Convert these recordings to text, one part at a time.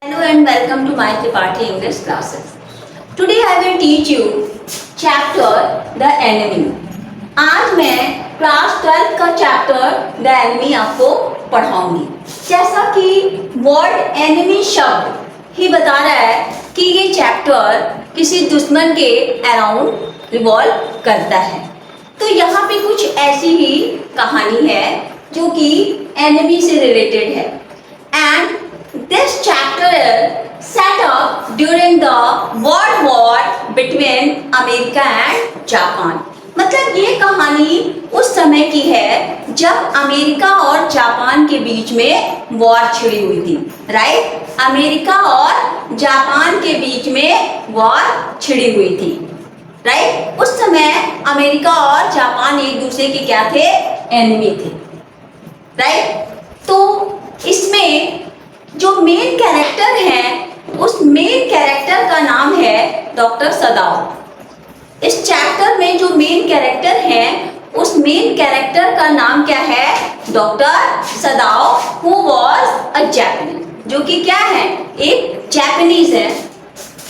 Hello and welcome to my Tripathi English classes. Today I will teach you chapter The Enemy. आज मैं class 12 का chapter the enemy आपको पढ़ाऊंगी। जैसा कि word enemy शब्द ही बता रहा है कि ये चैप्टर किसी दुश्मन के अराउंड रिवॉल्व करता है, तो यहाँ पे कुछ ऐसी ही कहानी है जो कि एनिमी से रिलेटेड है। And this chapter is set up during the World War between America and Japan. मतलब ये कहानी उस समय की है जब अमेरिका और जापान के बीच में वॉर छिड़ी हुई थी। राइट, अमेरिका और जापान के बीच में वॉर छिड़ी हुई थी। राइट, उस समय अमेरिका और जापान एक दूसरे के क्या थे? एनिमी थे। राइट, तो इसमें जो मेन कैरेक्टर है उस मेन कैरेक्टर का नाम है डॉक्टर सदाओ। इस चैप्टर में जो मेन कैरेक्टर है उस मेन कैरेक्टर का नाम क्या है? Doctor Sadao, who was a Japanese, जो कि क्या है? एक जापानीज है,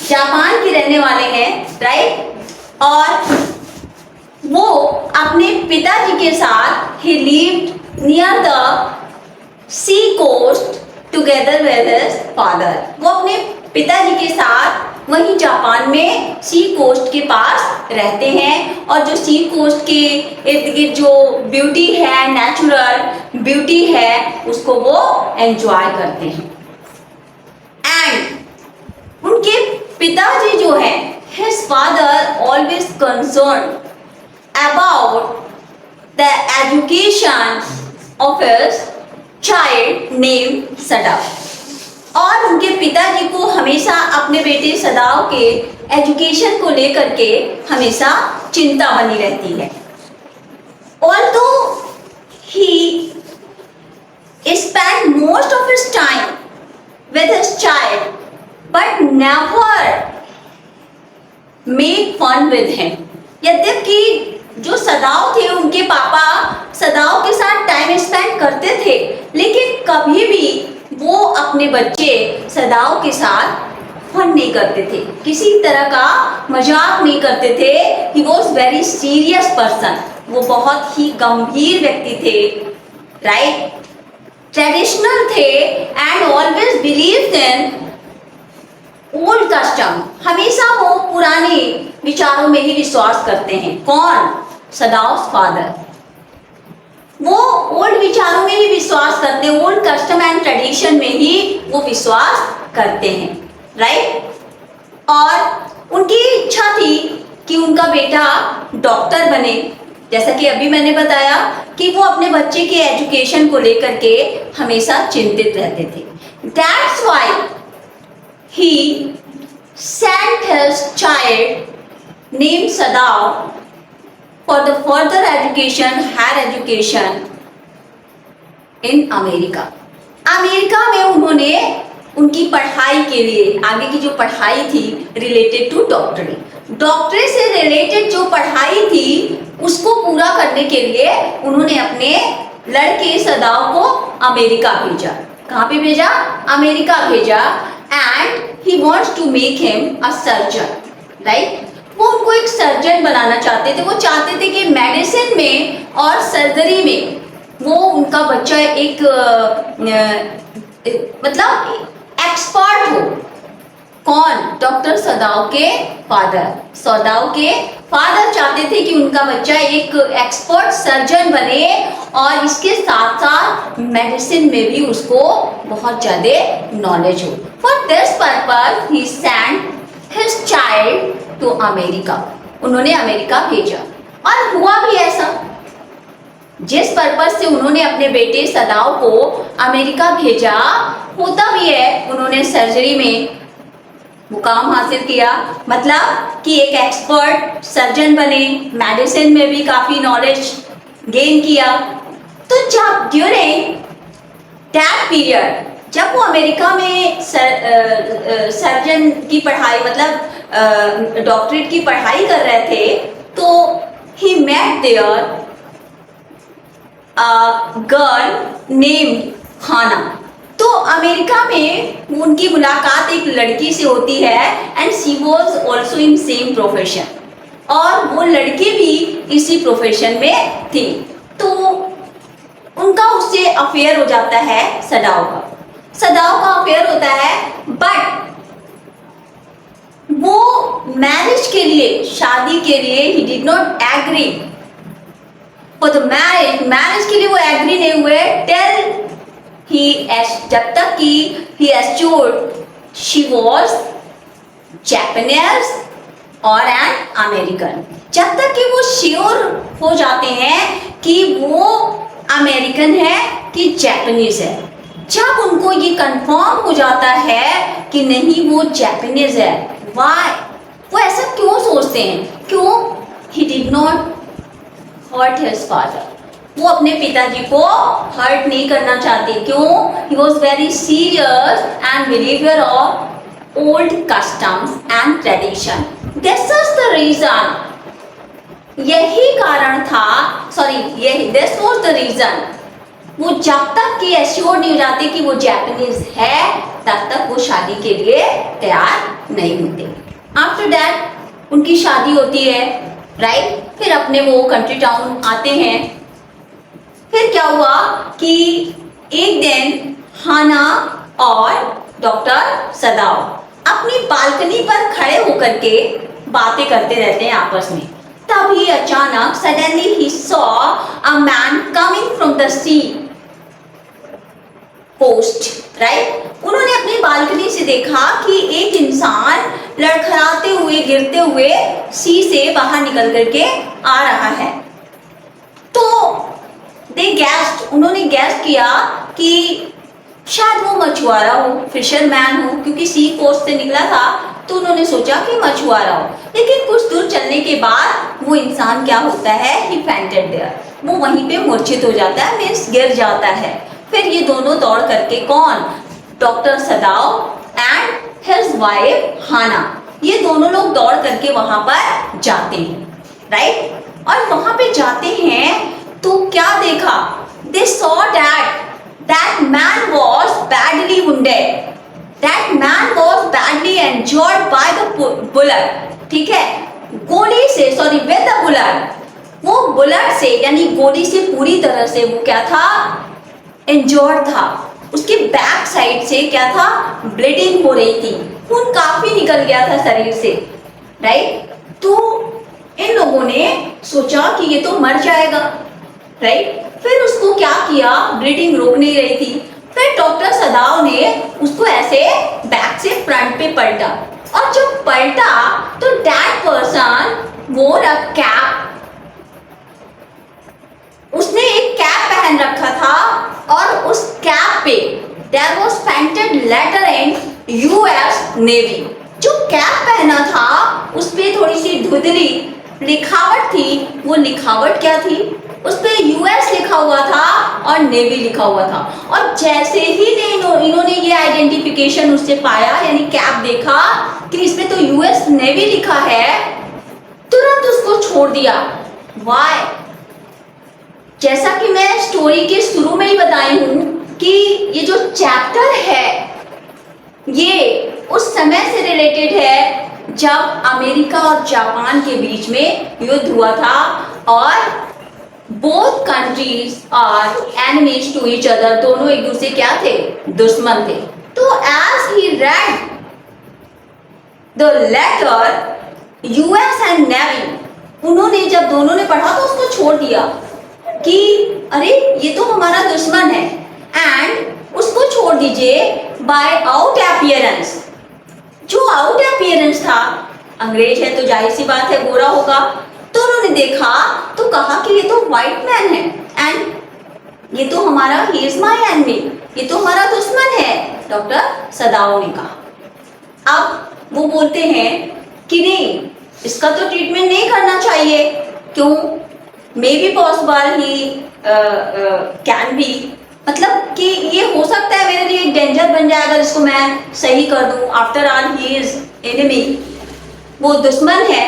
जापान के रहने वाले हैं। राइट, और वो अपने पिताजी के साथ ही lived near the sea coast together with his father. वो अपने पिताजी के साथ वहीं जापान में सी कोस्ट के पास रहते हैं, और जो सी कोस्ट के इर्द गिर्द जो ब्यूटी है, नेचुरल ब्यूटी है, उसको वो एंजॉय करते हैं। एंड उनके पिताजी जो है, his father always concern about the education of his child name Sadao, और उनके पिताजी को हमेशा अपने बेटे सदाओ के एजुकेशन को लेकर के हमेशा चिंता बनी रहती है। Although he spent most of his time with his child, but never make fun with him. यद्यपि जो सदाओ थे, उनके पापा सदाओ के साथ टाइम स्पेंड करते थे, लेकिन कभी भी वो अपने बच्चे सदाओ के साथ फन नहीं करते थे, किसी तरह का मजाक नहीं करते थे। ही वॉज वेरी सीरियस पर्सन, वो बहुत ही गंभीर व्यक्ति थे। राइट, ट्रेडिशनल थे and always believed in old custom, हमेशा वो पुराने विचारों में ही विश्वास करते हैं। कौन? सदाओ फादर। वो ओल्ड विचारों में ही विश्वास करते हैं, ओल्ड कस्टम एंड ट्रेडिशन में ही वो विश्वास करते हैं। राइट, और उनकी इच्छा थी कि उनका बेटा डॉक्टर बने, जैसा कि अभी मैंने बताया कि वो अपने बच्चे के एजुकेशन को लेकर के हमेशा चिंतित रहते थे। That's why he sent his child named Sadao for the further education, higher education in America. America में उन्होंने उनकी पढ़ाई के लिए, आगे की जो पढ़ाई थी रिलेटेड टू डॉक्टरेट, डॉक्टरेट से रिलेटेड जो पढ़ाई थी उसको पूरा करने के लिए उन्होंने अपने लड़के सदाओ को अमेरिका भेजा। कहाँ पे भेजा? अमेरिका भेजा। And he wants to make him a surgeon. Right, वो उनको एक सर्जन बनाना चाहते थे। वो चाहते थे कि मेडिसिन में और सर्जरी में वो उनका बच्चा एक मतलब एक्सपर्ट हो। कौन? डॉक्टर सदाओ के फादर। सदाओ के फादर चाहते थे कि उनका बच्चा एक एक्सपर्ट सर्जन बने, और इसके साथ साथ मेडिसिन में भी उसको बहुत ज़्यादा नॉलेज हो। For this purpose he sent his child to America. उन्होंने अमेरिका भेजा, और हुआ भी ऐसा। जिस पर्पज से उन्होंने अपने बेटे सदाओ को अमेरिका भेजा, होता भी है। उन्होंने सर्जरी में मुकाम हासिल किया, मतलब कि एक एक्सपर्ट सर्जन बने, मेडिसिन में भी काफ़ी नॉलेज गेन किया। तो जब ड्यूरिंग दैट पीरियड, जब वो अमेरिका में सर्जन की पढ़ाई मतलब डॉक्टरेट की पढ़ाई कर रहे थे, तो he met there a girl named Hana. तो अमेरिका में उनकी मुलाकात एक लड़की से होती है and she was also in same profession, और वो लड़की भी इसी प्रोफेशन में थी। तो उनका उससे अफेयर हो जाता है, सदाओ का अफेयर होता है, बट वो मैरिज के लिए, शादी के लिए he did not agree for the marriage के लिए वो एग्री नहीं हुए टिल जब तक कि ही एश्योर्ड शी वॉज जापानीज और एन अमेरिकन। जब तक कि वो श्योर हो जाते हैं कि वो अमेरिकन है कि जापानीज है। जब उनको ये कंफर्म हो जाता है कि नहीं वो जापानीज है, वाई, वो ऐसा क्यों सोचते हैं? क्यों? He did not hurt his father, वो अपने पिताजी को हर्ट नहीं करना चाहते। क्यों? He was very serious and believer of old customs and tradition. This is the reason, यही कारण था, दिस वॉज द रीजन। वो जब तक कि एश्योर नहीं हो जाते कि वो जापानीज है, तब तक वो शादी के लिए तैयार नहीं होते। आफ्टर दैट उनकी शादी होती है, राइट? फिर अपने वो कंट्री टाउन आते हैं। फिर क्या हुआ कि एक दिन हाना और डॉक्टर सदाओ अपनी बालकनी पर खड़े होकर के बातें करते रहते हैं आपस में। तभी अचानक suddenly he saw a man coming from the sea coast, right? उन्होंने अपनी बालकनी से देखा कि एक इंसान लड़खड़ाते हुए, गिरते हुए सी से बाहर निकल करके आ रहा है। तो उन्होंने गैस किया कि शायद वो मछुआरा हो, फिशरमैन हो, क्योंकि सी कोस्ट से निकला था। तो उन्होंने सोचा कि मछुआरा हो। लेकिन कुछ दूर चलने के बाद वो इंसान क्या होता है, ही फेंटेड देयर, वो वहीं पे मूर्छित हो जाता है, मीन्स गिर जाता है। फिर ये दोनों दौड़ करके, कौन? Doctor Sadao and his wife Hana, ये दोनों लोग दौड़ करके वहां पर जाते हैं, राइट? और वहां पे जाते हैं तो क्या देखा? They saw that man was badly wounded, that man was badly injured by the bullet, ठीक है? गोली से, विद द बुलेट, वो बुलेट से यानी गोली से पूरी तरह से वो क्या था, इंजर्ड था। उसके बैक साइड से क्या था, ब्लीडिंग हो रही थी, खून काफी निकल गया था शरीर से, राइट? तो इन लोगों ने सोचा कि ये तो मर जाएगा, राइट? फिर उसको क्या किया, ब्लीडिंग रोक नहीं रही थी। फिर डॉक्टर सदाओ ने उसको ऐसे बैक से फ्रंट पे पलटा, और जब पलटा तो दैट पर्सन वोर अ कैप, उसने एक कैप पहन रखा था, और उस कैप पे there was painted letter in US navy. जो कैप पहना था उस पे थोड़ी सी धुंधली लिखावट थी। वो लिखावट क्या थी? उस पे यूएस लिखा हुआ था और नेवी लिखा हुआ था। और जैसे ही इन्होंने ये आइडेंटिफिकेशन उससे पाया, यानी कैप देखा कि इसमें तो यूएस नेवी लिखा है, तुरंत उसको छोड़ दिया। वाई? जैसा कि मैं स्टोरी के शुरू में ही बताई हूं कि ये जो चैप्टर है ये उस समय से रिलेटेड है जब अमेरिका और जापान के बीच में युद्ध हुआ था, और both countries are enemies to each other, दोनों एक दूसरे क्या थे, दुश्मन थे। तो as he read the letter US and navy, उन्होंने जब दोनों ने पढ़ा तो उसको छोड़ दिया कि अरे ये तो हमारा दुश्मन है, एंड उसको छोड़ दीजिए बाय आउट अपीयरेंस। जो आउट अपीयरेंस था, अंग्रेज है तो जाहिर सी बात है गोरा होगा, तो उन्होंने देखा तो कहा कि ये तो व्हाइट मैन है, एंड ये तो हमारा, ही इज माय एनिमी, ये तो हमारा दुश्मन है, डॉक्टर सदाओ ने कहा। अब वो बोलते हैं कि नहीं, इसका तो ट्रीटमेंट नहीं करना चाहिए। क्यों? May be possible he can be, मतलब कि ये हो सकता है मेरे लिए एक डेंजर बन जाए अगर इसको मैं सही कर दूं। After all he is enemy, वो दुश्मन है।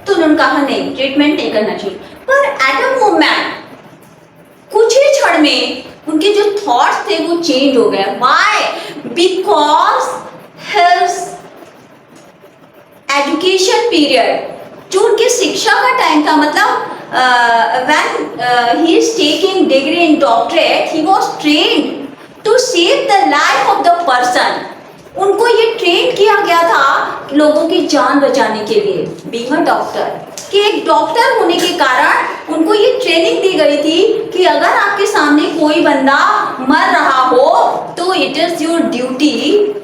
तो उन्होंने कहा नहीं, ट्रीटमेंट नहीं करना चाहिए। पर एट अ मोमेंट, कुछ ही क्षण में उनके जो थॉट्स थे वो चेंज हो गए। Why? Because his education period, जो उनकी शिक्षा का टाइम था, मतलब when he is taking degree in doctorate, he was trained to save the life of the person. उनको ये ट्रेन किया गया था लोगों की जान बचाने के लिए, बीइंग अ डॉक्टर, कि एक डॉक्टर होने के कारण उनको ये ट्रेनिंग दी गई थी कि अगर आपके सामने कोई बंदा मर रहा हो तो it is your duty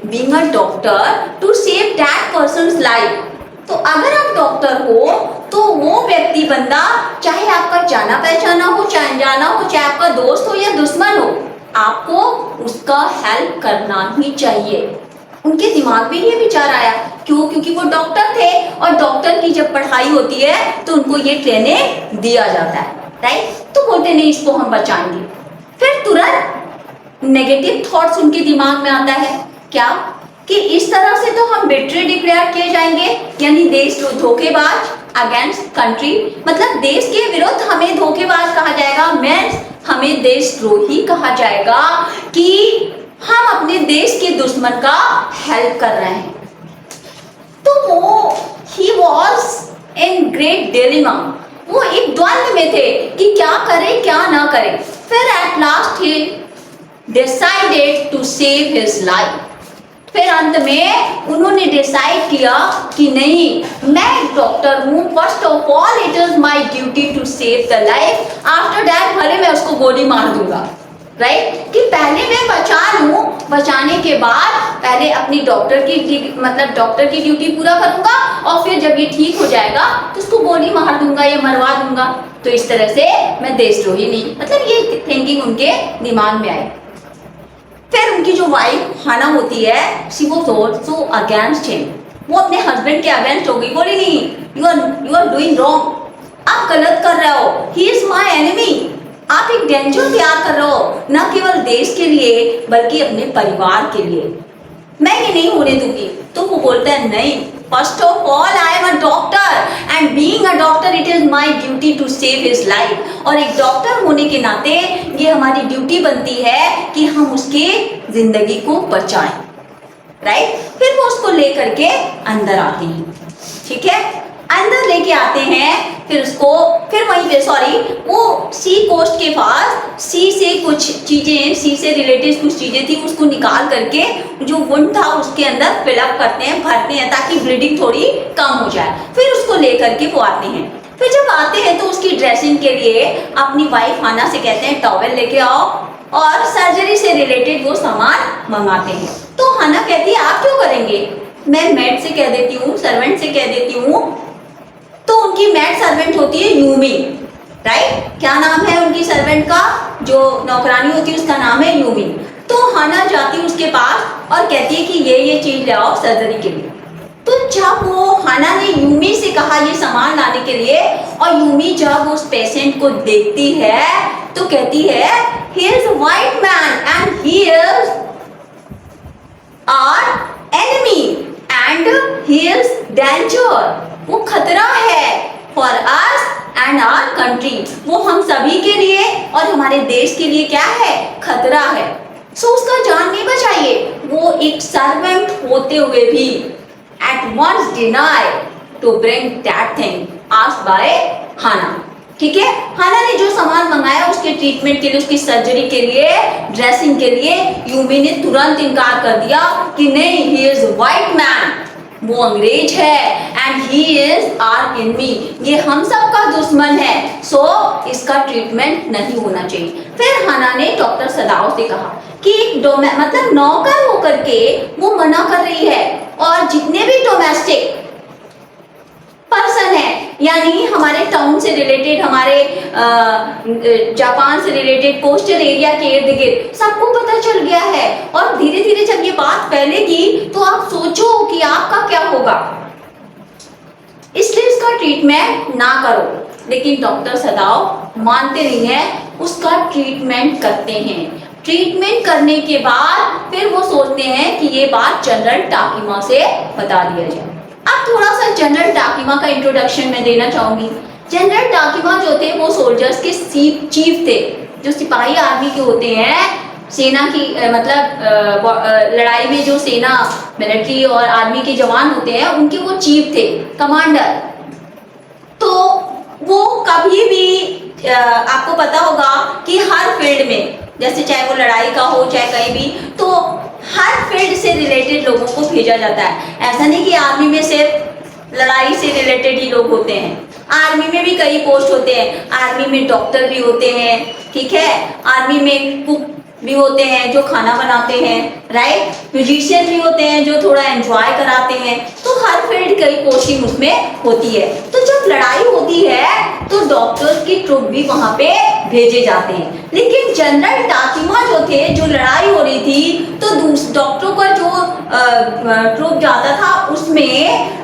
being a doctor to save that person's life. तो अगर आप डॉक्टर हो तो वो व्यक्ति बंदा, चाहे आपका जाना पहचाना हो, चाहे अनजाना हो, चाहे आपका दोस्त हो या दुश्मन हो, आपको उसका हेल्प करना ही चाहिए। उनके दिमाग में ये विचार आया, क्यों? क्योंकि वो डॉक्टर थे और डॉक्टर की जब पढ़ाई होती है तो उनको ये ट्रेनिंग दिया जाता है, राइट? तो बोलते नहीं, इसको हम बचाएंगे। फिर तुरंत नेगेटिव थॉट्स उनके दिमाग में आता है, क्या? कि इस तरह से तो हम बिट्रे डिक्लेयर किए जाएंगे, यानी देश धोखेबाज, अगेंस्ट कंट्री, मतलब देश के विरुद्ध हमें धोखेबाज कहा जाएगा, मीन्स हमें देशद्रोही कहा जाएगा कि हम अपने देश के दुश्मन का हेल्प कर रहे हैं। तो वो he was in great dilemma, वो एक द्वंद में थे कि क्या करें क्या ना करें। फिर at last he decided to save his life. फिर अंत में उन्होंने डिसाइड किया कि नहीं, मैं एक डॉक्टर हूँ, first of all it is my duty to save the life, after that भले मैं उसको गोली मार दूंगा, राइट? कि पहले मैं बचा लूं, बचाने के बाद पहले अपनी डॉक्टर की ड्यूटी पूरा करूंगा और फिर जब ये ठीक हो जाएगा तो उसको गोली मार दूंगा या मरवा दूंगा। तो इस तरह से मैं देशद्रोही नहीं, मतलब ये थिंकिंग उनके दिमाग में आई। फिर उनकी जो वाइफ हाना होती है, she was also against him, वो अपने हस्बैंड के अगेंस्ट हो गई, बोली नहीं, यू आर डूइंग रॉन्ग, आप गलत कर रहे हो, ही इज माय एनिमी, आप एक डेंजर तैयार कर रहे हो, न केवल देश के लिए बल्कि अपने परिवार के लिए, मैं ये नहीं होने दूंगी। तो वो बोलता है नहीं, first of all I am a doctor and being a doctor it is my duty to save his life, और एक डॉक्टर होने के नाते ये हमारी ड्यूटी बनती है कि हम उसके जिंदगी को बचाएं, राइट? फिर वो उसको लेकर के अंदर आती हैं, ठीक है, अंदर लेके आते हैं। फिर वहीं पे वो सी कोस्ट के पास सी से कुछ चीजें, सी से रिलेटेड कुछ चीजें थी, उसको निकाल करके जो वुंड था उसके अंदर फिलअप करते हैं, भरते हैं ताकि ब्लीडिंग थोड़ी कम हो जाए। फिर उसको लेकर के वो आते हैं। फिर जब आते हैं तो उसकी ड्रेसिंग के लिए अपनी वाइफ हाना से कहते हैं टॉवेल लेके आओ, और सर्जरी से रिलेटेड वो सामान मंगाते हैं। तो हाना कहती है आप क्यों करेंगे, मैं मेड से कह देती हूँ, सर्वेंट से कह देती हूँ। तो उनकी मेड सर्वेंट होती है यूमी, राइट? क्या नाम है उनकी सर्वेंट का, जो नौकरानी होती है उसका नाम है यूमी। तो हाना जाती है उसके पास और कहती है कि ये चीज ले आओ सर्जरी के लिए। तो जब वो हाना ने यूमी से कहा ये सामान लाने के लिए, और यूमी जब उस पेशेंट को देखती है तो कहती है he is white man and he is our enemy and he is danger, वो खतरा है for us and our country, वो हम सभी के लिए और हमारे देश के लिए क्या है, खतरा है। सो उसका जान नहीं बचाइए। वो एक सर्वेंट होते हुए भी at once deny to bring that thing asked by हाना, ठीक है? हाना ने जो सामान मंगाया उसके ट्रीटमेंट के लिए, उसकी सर्जरी के लिए, ड्रेसिंग के लिए, यूमी ने तुरंत इनकार कर दिया कि नहीं, ही इज व्हाइट मैन, वो अंग्रेज है, and he is our enemy, ये हम सब का दुश्मन है, सो इसका ट्रीटमेंट नहीं होना चाहिए। फिर हाना ने डॉक्टर सदाओ से कहा कि मतलब नौकर होकर के वो मना कर रही है, और जितने भी डोमेस्टिक पर्सन है, यानी हमारे टाउन से रिलेटेड, हमारे जापान से रिलेटेड, कोस्टल एरिया के इर्द गिर्द सबको पता चल गया है, और धीरे धीरे जब ये बात फैलेगी तो आप सोचो कि आपका क्या होगा, इसलिए इसका ट्रीटमेंट ना करो। लेकिन डॉक्टर सदाओ मानते नहीं है, उसका ट्रीटमेंट करते हैं। ट्रीटमेंट करने के बाद फिर वो सोचते हैं कि ये बात जनरल टाकीमा से बता दिया जाए। अब थोड़ा सा जनरल टाकीमा का इंट्रोडक्शन मैं देना चाहूंगी। जनरल टाकीमा जो थे वो सोल्जर्स के चीफ थे, जो सिपाही आर्मी के होते हैं, सेना की लड़ाई में जो सेना मिलिट्री और आर्मी के जवान होते हैं उनके वो चीफ थे, कमांडर। तो वो कभी भी आपको पता होगा कि हर फील्ड में, जैसे चाहे वो लड़ाई का हो चाहे कहीं भी, तो हर फील्ड से रिलेटेड लोगों को भेजा जाता है। ऐसा नहीं कि आर्मी में सिर्फ लड़ाई से रिलेटेड ही लोग होते हैं, आर्मी में भी कई पोस्ट होते हैं। आर्मी में डॉक्टर भी होते हैं, ठीक है, आर्मी में कुक भी होते हैं जो खाना बनाते हैं, राइट, म्यूजिशियन भी होते हैं जो थोड़ा एंजॉय कराते हैं। तो हर फील्ड कई पोस्टिंग उसमें होती है। तो जब लड़ाई होती है तो डॉक्टर्स की ट्रुप भी वहां पे भेजे जाते हैं। लेकिन जनरल टाकिमा जो थे, जो लड़ाई हो रही थी, तो डॉक्टरों का जो ट्रुप जाता था उसमें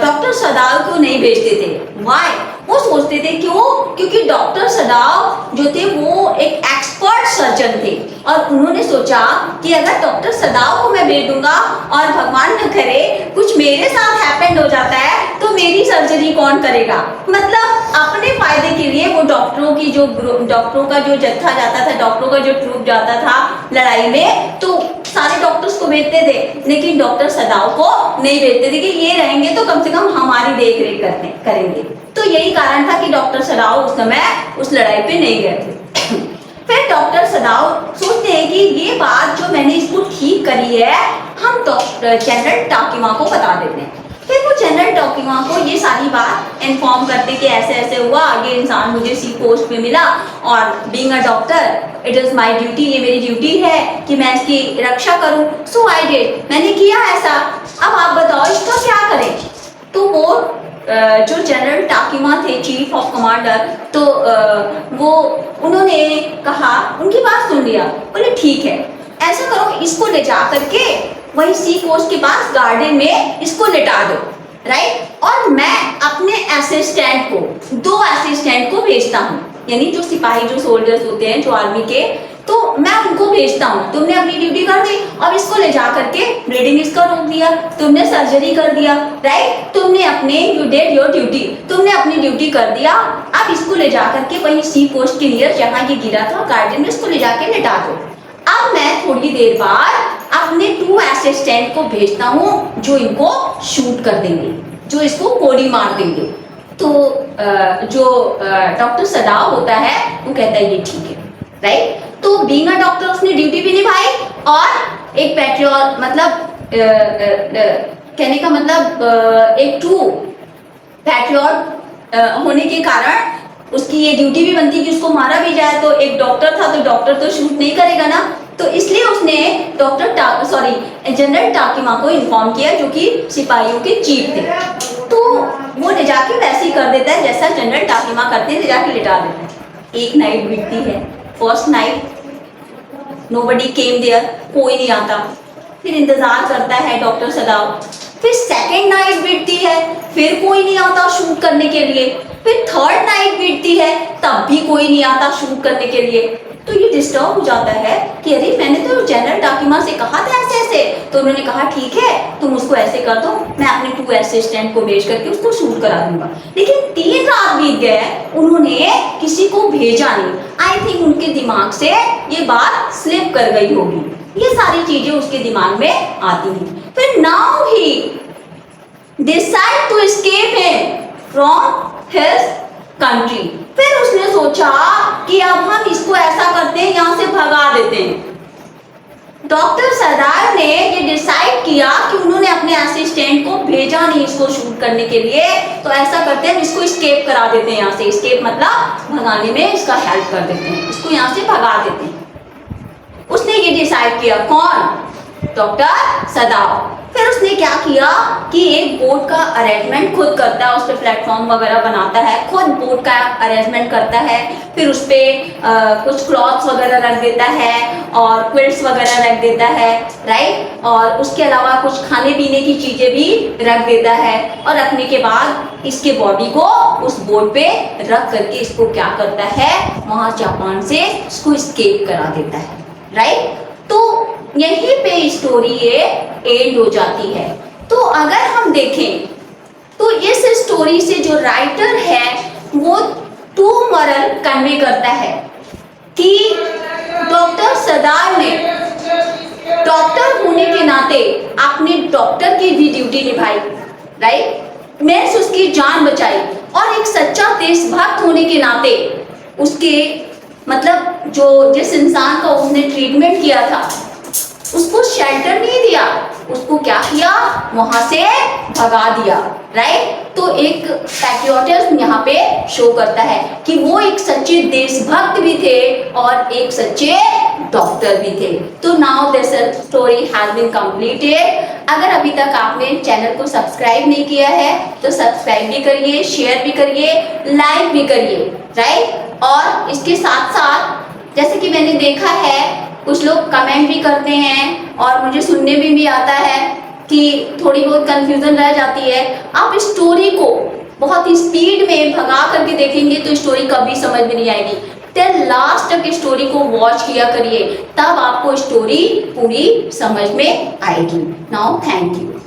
डॉक्टर सदाव को नहीं भेजते थे। वाई? वो सोचते थे क्यों? क्योंकि डॉक्टर सदाव जो थे वो एक एक्सपर्ट सर्जन थे और उन्होंने सोचा कि अगर डॉक्टर सदाव को मैं भेज दूंगा और भगवान न करे कुछ मेरे साथ हैपेंड हो जाता है तो मेरी सर्जरी कौन करेगा। मतलब अपने फायदे के लिए वो डॉक्टरों का जो जत्था जाता था, डॉक्टरों का जो ट्रूप जाता था लड़ाई में, तो सारे डॉक्टर्स को भेजते थे लेकिन डॉक्टर सदाव को नहीं भेजते थे कि ये रहेंगे तो कम से कम हमारी देख रेख करेंगे। तो यही कारण था कि डॉक्टर सदाव उस समय उस लड़ाई पे नहीं गए थे। फिर डॉक्टर सदाव सोचते हैं कि ये बात जो मैंने इसको ठीक करी है हम जनरल टाकिमा को बता देते हैं। फिर वो जनरल टाकिमा को ये सारी बात इन्फॉर्म करते कि ऐसे ऐसे हुआ, ये इंसान मुझे सी पोस्ट पे मिला और being a doctor it is my duty, ये मेरी ड्यूटी है कि मैं इसकी रक्षा करूं। सो आई डिड, मैंने किया ऐसा। अब आप बताओ इसका क्या करें। तो वो जो जनरल टाकिमा थे, चीफ ऑफ कमांडर, तो वो उन्होंने कहा, उनकी बात सुन लिया, बोले ठीक है ऐसा करो, इसको ले जा करके वही सी कोस्ट के पास गार्डन में इसको लेटा दो, राइट, और मैं अपने असिस्टेंट को, 2 असिस्टेंट को भेजता हूँ, यानी जो सिपाही जो सोल्जर्स होते हैं जो आर्मी के, तो मैं उनको भेजता हूँ। तुमने अपनी ड्यूटी कर दी, अब इसको ले जा करके ब्लीडिंग इसका रोक दिया, तुमने सर्जरी कर दिया, राइट, तुमने अपने यू डिड योर ड्यूटी, तुमने अपनी ड्यूटी कर दिया। अब इसको ले जा करके वही सी कोस्ट के नियर जहाँ ये गिरा था गार्डन में इसको ले जाके लेटा दो। अब मैं थोड़ी देर बाद अपने 2 असिस्टेंट को भेजता हूँ जो इनको शूट कर देंगे, जो इसको गोली मार देंगे। तो जो डॉक्टर सदाव होता है वो कहता है ये ठीक है, राइट। तो बीइंग अ डॉक्टर उसने ड्यूटी भी निभाई और एक पैट्रियट, मतलब कहने का मतलब एक ट्रू पैट्रियट होने के कारण उसकी ये ड्यूटी भी बनती कि उसको मारा भी जाए। तो एक डॉक्टर था तो डॉक्टर तो शूट नहीं करेगा ना, तो इसलिए उसने जनरल टाकिमा को इन्फॉर्म किया जो कि सिपाहियों के चीफ थे। तो वो ले जाके वैसे ही कर देता है जैसा जनरल टाकिमा करते हैं, ले जाके लिटा देता है। एक नाइट बीतती है, first night nobody came there, कोई नहीं आता। फिर इंतजार करता है डॉक्टर सदाव। फिर सेकेंड नाइट बीतती है, फिर कोई नहीं आता शूट करने के लिए। फिर थर्ड नाइट बीतती है, तब भी कोई नहीं आता शूट करने के लिए। तो ये डिस्टर्ब हो जाता है कि अरे मैंने तो जनरल टाकिमा से कहा था ऐसे ऐसे, तो उन्होंने कहा ठीक है तुम उसको ऐसे कर दो, मैं अपने 2 असिस्टेंट को भेज करके उसको शूट करा दूंगा। लेकिन 3 रात बीत गए, उन्होंने किसी को भेजा नहीं। आई थिंक उनके दिमाग से ये बात स्लिप कर गई होगी। ये सारी चीजें उसके दिमाग में आती हैं। फिर now he decide to escape him from his country. फिर उसने सोचा कि अब हम इसको ऐसा करते हैं, यहाँ से भगा देते हैं। डॉक्टर सदाव ने ये डिसाइड किया कि उन्होंने अपने असिस्टेंट को भेजा नहीं इसको शूट करने के लिए, तो ऐसा करते हैं इसको एस्केप करा देते हैं यहाँ से। एस्केप मतलब भगाने में इसका हेल्प कर देते हैं, इसको यहाँ से भगा देते हैं। उसने ये डिसाइड किया। कौन? डॉक्टर सदाव। फिर उसने क्या किया कि एक बोट का अरेंजमेंट खुद करता है, उस पर प्लेटफॉर्म वगैरह बनाता है, खुद बोट का अरेंजमेंट करता है। फिर उस पर कुछ क्लॉथ्स वगैरह रख देता है और क्विल्ट्स वगैरह रख देता है, राइट, और उसके अलावा कुछ खाने पीने की चीज़ें भी रख देता है। और रखने के बाद इसके बॉडी को उस बोट पे रख करके इसको क्या करता है, वहाँ जापान से इसको एस्केप करा देता है, राइट। तो यहीं पे स्टोरी ये एंड हो जाती है। तो अगर हम देखें तो इस स्टोरी से जो राइटर है वो 2 मॉरल कन्वे करता है। कि डॉक्टर सरदार ने डॉक्टर होने के नाते आपने डॉक्टर की भी ड्यूटी निभाई, राइट, मैंने उसकी जान बचाई, और एक सच्चा देशभक्त होने के नाते उसके मतलब जो जिस इंसान का उसने ट्रीटमेंट किया था उसको शेल्टर नहीं दिया, उसको क्या किया, वहां से भगा दिया, राइट। तो एक पैट्रियोटिज्म यहाँ पे शो करता है कि वो एक सच्चे देशभक्त भी थे और एक सच्चे डॉक्टर भी थे। तो now this story has been completed. अगर अभी तक आपने चैनल को सब्सक्राइब नहीं किया है तो सब्सक्राइब भी करिए, शेयर भी करिए, लाइक भी करिए, राइट। और इसके साथ साथ जैसे कि मैंने देखा है कुछ लोग कमेंट भी करते हैं और मुझे सुनने में भी आता है कि थोड़ी बहुत कंफ्यूजन रह जाती है। आप स्टोरी को बहुत ही स्पीड में भगा करके देखेंगे तो स्टोरी कभी समझ में नहीं आएगी। टिल लास्ट तक स्टोरी को वॉच किया करिए, तब आपको स्टोरी पूरी समझ में आएगी। Now thank you.